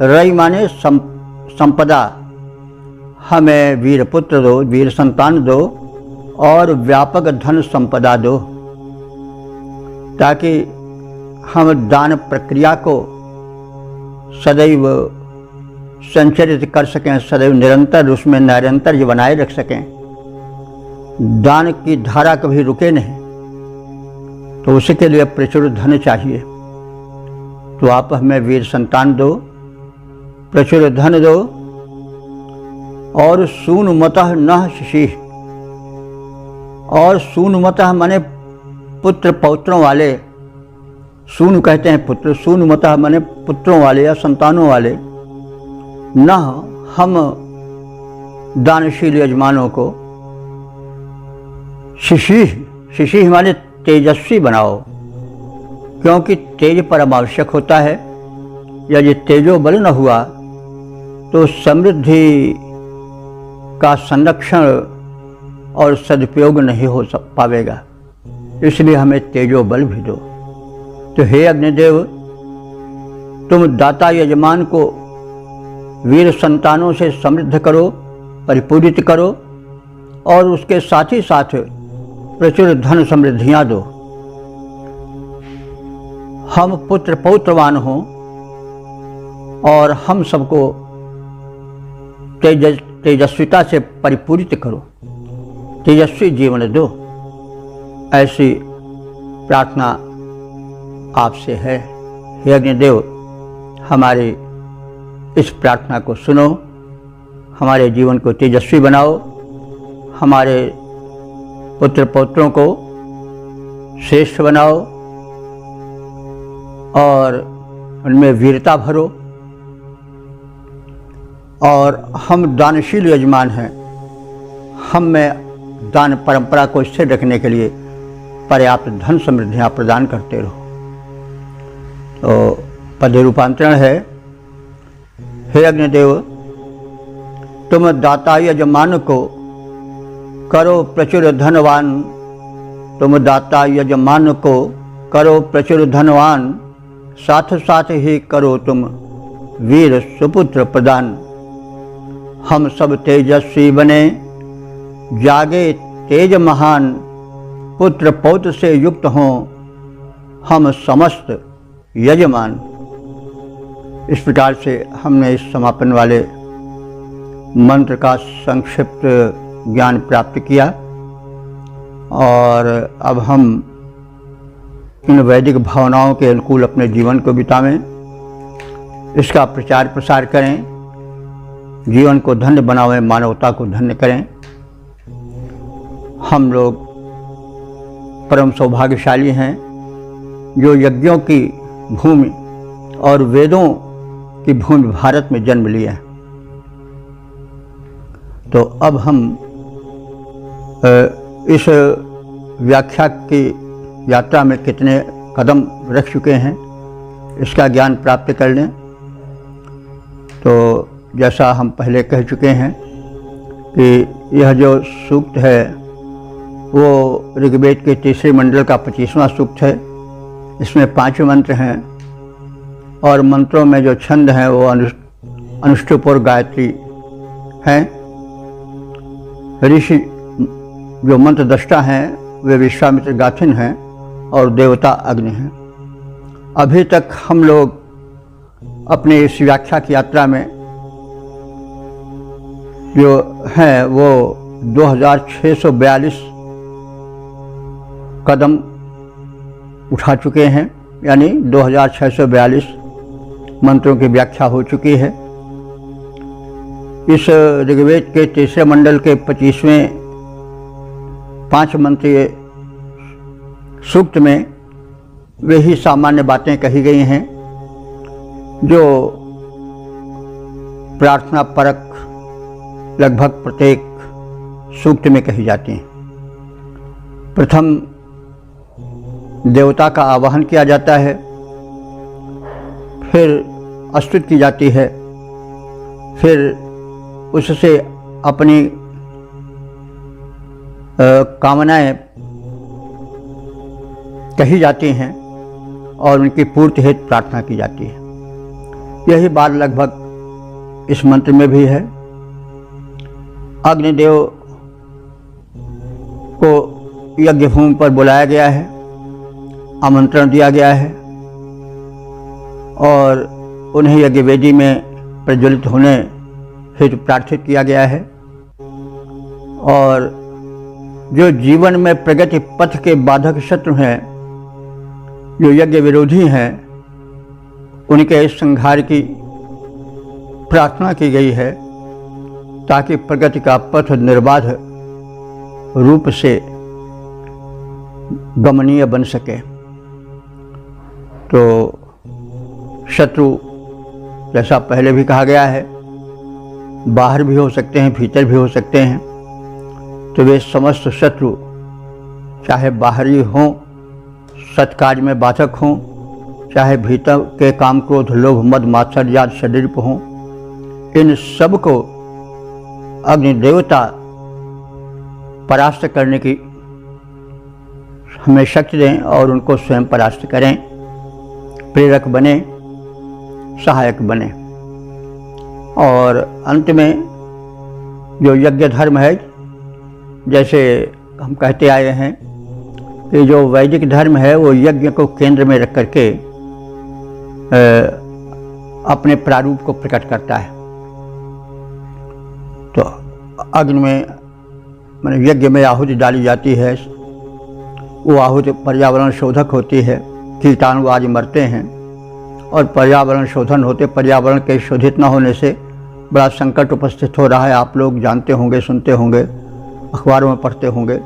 रई माने संपदा, हमें वीर पुत्र दो, वीर संतान दो और व्यापक धन संपदा दो, ताकि हम दान प्रक्रिया को सदैव संचरित कर सकें, सदैव निरंतर उसमें नैरंतर्य बनाए रख सकें, दान की धारा कभी रुके नहीं। तो उसके लिए प्रचुर धन चाहिए। तो आप हमें वीर संतान दो, प्रचुर धन दो और सूनुमतः न शिशीः, और सूनुमतः माने पुत्र पौत्रों वाले, सूनु कहते हैं पुत्र, सूनुमतः माने पुत्रों वाले या संतानों वाले, न हम दानशील यजमानों को शिशीः माने तेजस्वी बनाओ, क्योंकि तेज परम आवश्यक होता है। यदि तेजो बल न हुआ तो समृद्धि का संरक्षण और सदुपयोग नहीं हो पावेगा। इसलिए हमें तेजो बल भी दो। तो हे अग्निदेव, तुम दाता यजमान को वीर संतानों से समृद्ध करो, परिपूरित करो और उसके साथ ही साथ प्रचुर धन समृद्धियां दो। हम पुत्र पौत्रवान हों और हम सबको तेजस्विता से परिपूरित करो, तेजस्वी जीवन दो। ऐसी प्रार्थना आपसे है। हे अग्निदेव, हमारी इस प्रार्थना को सुनो, हमारे जीवन को तेजस्वी बनाओ, हमारे पुत्र पौत्रों को श्रेष्ठ बनाओ और उनमें वीरता भरो। और हम दानशील यजमान हैं, हम में दान परंपरा को स्थिर रखने के लिए पर्याप्त धन समृद्धियाँ प्रदान करते रहो। तो पद रूपांतरण है, हे अग्निदेव, तुम दाता यजमान को करो प्रचुर धनवान, तुम दाता यजमान को करो प्रचुर धनवान, साथ साथ ही करो तुम वीर सुपुत्र प्रदान। हम सब तेजस्वी बने, जागे तेज महान, पुत्र पौत्र से युक्त हों हम समस्त यजमान। इस प्रकार से हमने इस समापन वाले मंत्र का संक्षिप्त ज्ञान प्राप्त किया और अब हम इन वैदिक भावनाओं के अनुकूल अपने जीवन को बितावें, इसका प्रचार प्रसार करें, जीवन को धन्य बनावें, मानवता को धन्य करें। हम लोग परम सौभाग्यशाली हैं जो यज्ञों की भूमि और वेदों की भूमि भारत में जन्म लिया है। तो अब हम इस व्याख्या की यात्रा में कितने कदम रख चुके हैं इसका ज्ञान प्राप्त कर लें। तो जैसा हम पहले कह चुके हैं कि यह जो सूक्त है वो ऋग्वेद के तीसरे मंडल का 25वां सूक्त है। इसमें 5 मंत्र हैं और मंत्रों में जो छंद हैं वो अनुष्टुप और गायत्री हैं। ऋषि जो मंत्र दृष्टा हैं वे विश्वामित्र गाथिन हैं और देवता अग्नि हैं। अभी तक हम लोग अपने इस व्याख्या की यात्रा में जो हैं वो 2642 कदम उठा चुके हैं, यानी 2642 मंत्रों की व्याख्या हो चुकी है। इस ऋग्वेद के तीसरे मंडल के 25वें 5 मंत्रीय सूक्त में वे ही सामान्य बातें कही गई हैं जो प्रार्थना परक लगभग प्रत्येक सूक्त में कही जाती हैं। प्रथम देवता का आवाहन किया जाता है, फिर स्तुति की जाती है, फिर उससे अपनी कामनाएं कही जाती हैं और उनकी पूर्ति हेतु प्रार्थना की जाती है। यही बात लगभग इस मंत्र में भी है। अग्निदेव को यज्ञ भूमि पर बुलाया गया है, आमंत्रण दिया गया है और उन्हें यज्ञ वेदी में प्रज्वलित होने हेतु प्रार्थित किया गया है। और जो जीवन में प्रगति पथ के बाधक शत्रु हैं, जो यज्ञ विरोधी हैं, उनके इस संहार की प्रार्थना की गई है ताकि प्रगति का पथ निर्बाध रूप से गमनीय बन सके। तो शत्रु जैसा पहले भी कहा गया है बाहर भी हो सकते हैं, भीतर भी हो सकते हैं। तो वे समस्त शत्रु चाहे बाहरी हों, सत्कार्य में बाधक हों, चाहे भीतर के काम क्रोध लोभ मद मात्सर्य जात षड्रिप हों, इन सब को अग्नि देवता परास्त करने की हमें शक्ति दें और उनको स्वयं परास्त करें, प्रेरक बने, सहायक बने। और अंत में जो यज्ञ धर्म है, जैसे हम कहते आए हैं कि जो वैदिक धर्म है वो यज्ञ को केंद्र में रख करके अपने प्रारूप को प्रकट करता है। तो अग्नि में माने यज्ञ में आहुति डाली जाती है, वो आहुति पर्यावरण शोधक होती है, कीटाणु आदि मरते हैं और पर्यावरण शोधन होते, पर्यावरण के शोधित न होने से बड़ा संकट उपस्थित हो रहा है। आप लोग जानते होंगे, सुनते होंगे, अखबारों में पढ़ते होंगे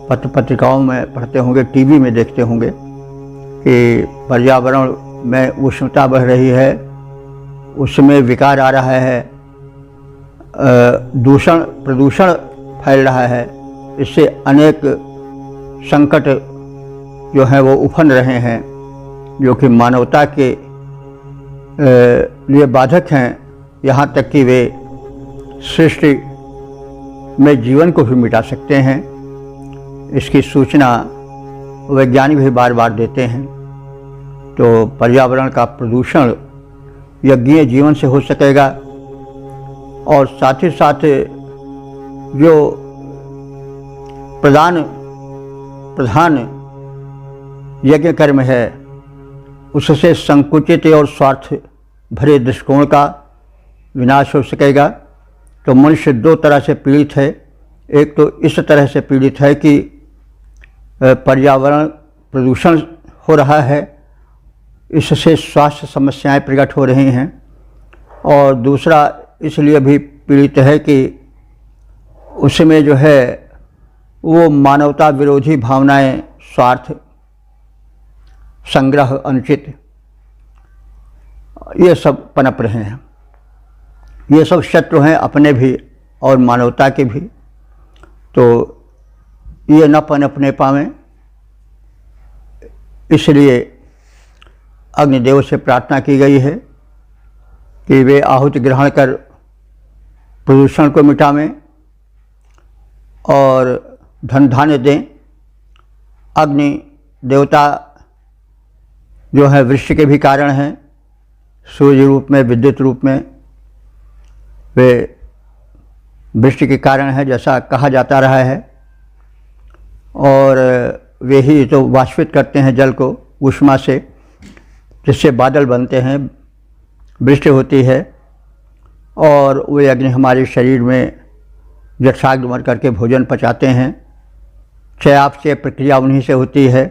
पत्र पत्रिकाओं में पढ़ते होंगे, टीवी में देखते होंगे कि पर्यावरण में उष्णता बढ़ रही है, उसमें विकार आ रहा है, दूषण प्रदूषण फैल रहा है। इससे अनेक संकट जो हैं वो उफन रहे हैं, जो कि मानवता के लिए बाधक हैं, यहाँ तक कि वे सृष्टि में जीवन को भी मिटा सकते हैं। इसकी सूचना वैज्ञानिक भी बार बार देते हैं। तो पर्यावरण का प्रदूषण यज्ञीय जीवन से हो सकेगा, और साथ ही साथ जो प्रधान यज्ञ कर्म है उससे संकुचित और स्वार्थ भरे दृष्टिकोण का विनाश हो सकेगा। तो मनुष्य दो तरह से पीड़ित है। एक तो इस तरह से पीड़ित है कि पर्यावरण प्रदूषण हो रहा है, इससे स्वास्थ्य समस्याएं प्रकट हो रही हैं, और दूसरा इसलिए भी पीड़ित है कि उसमें जो है वो मानवता विरोधी भावनाएं, स्वार्थ, संग्रह, अनुचित, ये सब पनप रहे हैं। ये सब शत्रु हैं अपने भी और मानवता के भी। तो ये न पनपने पावें, इसलिए अग्निदेव से प्रार्थना की गई है कि वे आहुति ग्रहण कर प्रदूषण को मिटावें और धन धान्य दें। अग्नि देवता जो है वृष्टि के भी कारण हैं, सूर्य रूप में, विद्युत रूप में वे वृष्टि के कारण है, जैसा कहा जाता रहा है। और वे ही तो वाष्पित करते हैं जल को ऊष्मा से, जिससे बादल बनते हैं, वृष्टि होती है, और वे अग्नि हमारे शरीर में जठराग्नि करके भोजन पचाते हैं। चयापचय प्रक्रिया उन्हीं से होती है,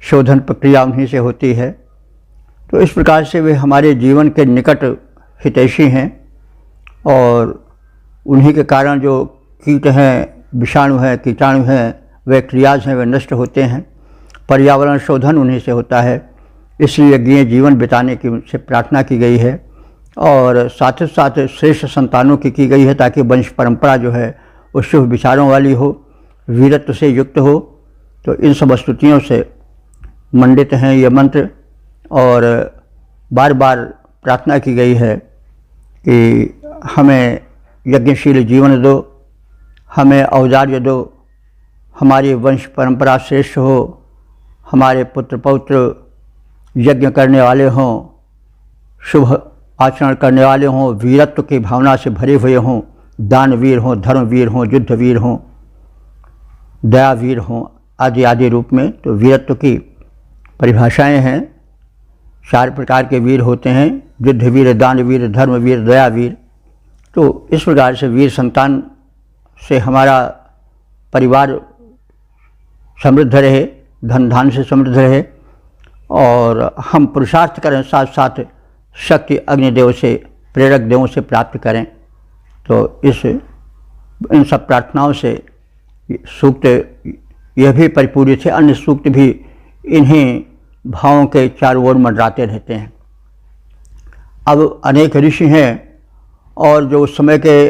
शोधन प्रक्रिया उन्हीं से होती है। तो इस प्रकार से वे हमारे जीवन के निकट हितैषी हैं, और उन्हीं के कारण जो कीट हैं, विषाणु हैं, कीटाणु हैं, बैक्टीरियाज हैं, वे नष्ट होते हैं। पर्यावरण शोधन उन्हीं से होता है। इसलिए यज्ञीय जीवन बिताने की उनसे प्रार्थना की गई है, और साथ ही साथ श्रेष्ठ संतानों की गई है, ताकि वंश परंपरा जो है वो शुभ विचारों वाली हो, वीरत्व से युक्त हो। तो इन सब स्तुतियों से मंडित हैं ये मंत्र, और बार बार प्रार्थना की गई है कि हमें यज्ञशील जीवन दो, हमें औदार्य दो, हमारी वंश परंपरा श्रेष्ठ हो, हमारे पुत्र पौत्र यज्ञ करने वाले हों, शुभ आचरण करने वाले हों, वीरत्व की भावना से भरे हुए हों, दानवीर हों, धर्मवीर हों, युद्धवीर हों, दयावीर हों, आदि आदि रूप में। तो वीरत्व की परिभाषाएं हैं, 4 प्रकार के वीर होते हैं, युद्धवीर, दानवीर, धर्मवीर, दयावीर। तो इस प्रकार से वीर संतान से हमारा परिवार समृद्ध रहे, धन धान से समृद्ध रहे, और हम पुरुषार्थ करें, साथ साथ शक्ति अग्निदेव से, प्रेरक देवों से प्राप्त करें। तो इन सब प्रार्थनाओं से सूक्त यह भी परिपूरित है, अन्य सूक्त भी इन्हीं भावों के चारों ओर मंडराते रहते हैं। अब अनेक ऋषि हैं, और जो उस समय के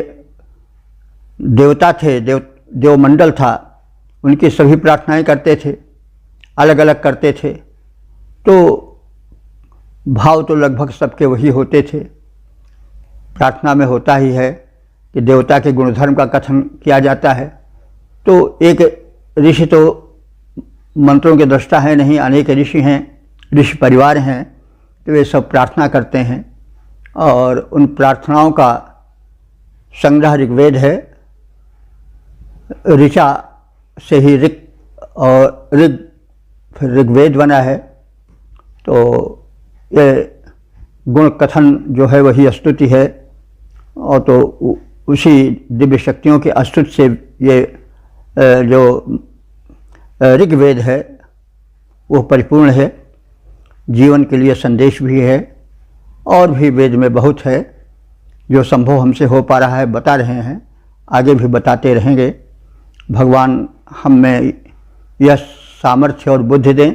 देवता थे, देवमंडल था, उनकी सभी प्रार्थनाएं करते थे, अलग अलग करते थे। तो भाव तो लगभग सबके वही होते थे। प्रार्थना में होता ही है कि देवता के गुणधर्म का कथन किया जाता है। तो एक ऋषि तो मंत्रों के दृष्टा है नहीं, अनेक ऋषि हैं, ऋषि परिवार हैं। तो वे सब प्रार्थना करते हैं, और उन प्रार्थनाओं का संग्रह ऋग्वेद है। ऋचा से ही ऋग और फिर ऋग्वेद बना है। तो ये गुण कथन जो है वही स्तुति है, और तो उसी दिव्य शक्तियों की स्तुति से ये जो ऋग्वेद है वो परिपूर्ण है, जीवन के लिए संदेश भी है। और भी वेद में बहुत है जो संभव हमसे हो पा रहा है, बता रहे हैं, आगे भी बताते रहेंगे। भगवान हम में यह सामर्थ्य और बुद्धि दें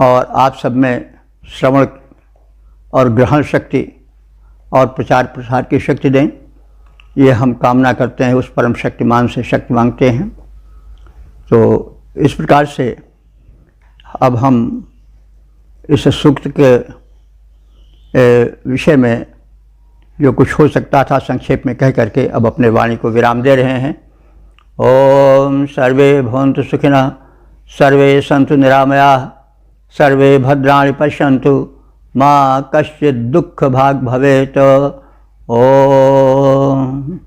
और आप सब में श्रवण और ग्रहण शक्ति और प्रचार प्रसार की शक्ति दें, ये हम कामना करते हैं। उस परम शक्तिमान से शक्ति मांगते हैं। तो इस प्रकार से अब हम इस सूक्त के विषय में जो कुछ हो सकता था संक्षेप में कह करके अब अपने वाणी को विराम दे रहे हैं। ओम सर्वे भवन्तु सुखिनः, सर्वे सन्तु निरामयाः, सर्वे भद्राणि पश्यन्तु, मा कश्चित् दुःख भाग् भवेत्। ओम।